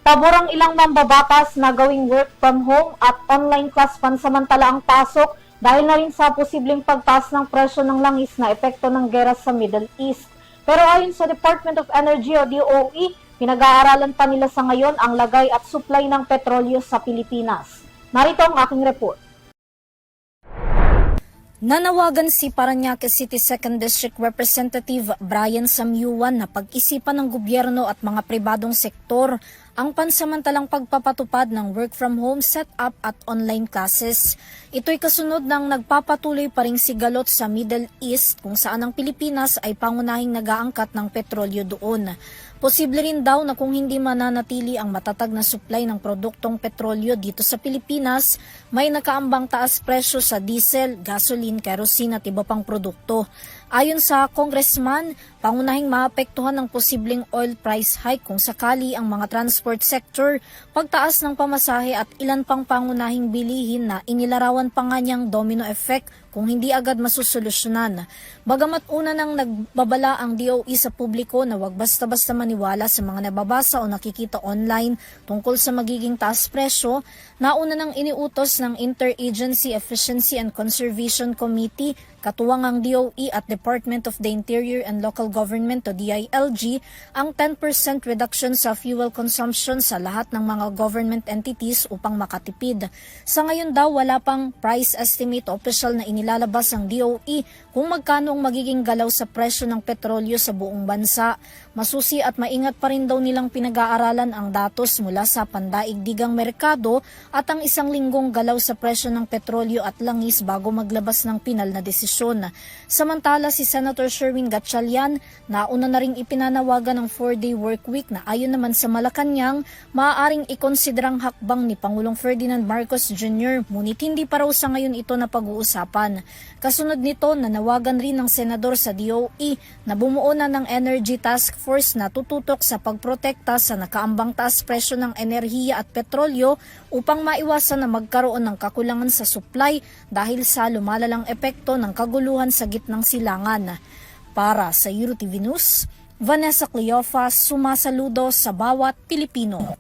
Pabor ang ilang mambabatas na gawing work from home at online class pansamantala ang pasok dahil na rin sa posibleng pagtaas ng presyo ng langis na epekto ng gera sa Middle East. Pero ayon sa Department of Energy o DOE, pinag-aaralan pa nila sa ngayon ang lagay at supply ng petrolyo sa Pilipinas. Narito ang aking report. Nanawagan si Parañaque City 2nd District Representative Brian Samyuan na pag-isipan ng gobyerno at mga pribadong sektor ang pansamantalang pagpapatupad ng work from home setup at online classes. Ito'y kasunod ng nagpapatuloy pa ring sigalot sa Middle East kung saan ang Pilipinas ay pangunahing nag-aangkat ng petrolyo doon. Posible rin daw na kung hindi mananatili ang matatag na supply ng produktong petrolyo dito sa Pilipinas, may nakaambang taas presyo sa diesel, gasoline, kerosene at iba pang produkto. Ayon sa congressman, pangunahing maapektuhan ng posibleng oil price hike kung sakali ang mga transport sector, pagtaas ng pamasahe at ilan pang pangunahing bilihin na inilarawan pa nga niyang domino effect kung hindi agad masusolusyonan. Bagamat una nang nagbabala ang DOE sa publiko na wag basta-basta maniwala sa mga nababasa o nakikita online tungkol sa magiging taas presyo, nauna nang iniutos ng Interagency Efficiency and Conservation Committee, katuwang ang DOE at Department of the Interior and Local Government o DILG, ang 10% reduction sa fuel consumption sa lahat ng mga government entities upang makatipid. Sa ngayon daw, wala pang price estimate o opisyal na inilalabas ang DOE kung magkano ang magiging galaw sa presyo ng petrolyo sa buong bansa. Masusi at maingat pa rin daw nilang pinag-aaralan ang datos mula sa pandaigdigang merkado at ang isang linggong galaw sa presyo ng petrolyo at langis bago maglabas ng pinal na desisyon. Samantala, si Senator Sherwin Gatchalian, nauna na ring ipinanawagan ng 4-day work week na ayon naman sa Malacanang, maaaring ikonsiderang hakbang ni Pangulong Ferdinand Marcos Jr. Ngunit hindi pa raw sa ngayon ito na pag-uusapan. Kasunod nito, nanawagan rin ng senador sa DOE na bumuo na ng Energy Task Force na tututok sa pagprotekta sa nakaambang taas presyo ng enerhiya at petrolyo upang maiwasan na magkaroon ng kakulangan sa supply dahil sa lumalalang epekto ng kaguluhan sa gitnang silangan. Para sa EuroTV News, Vanessa Cleofa, sumasaludo sa bawat Pilipino.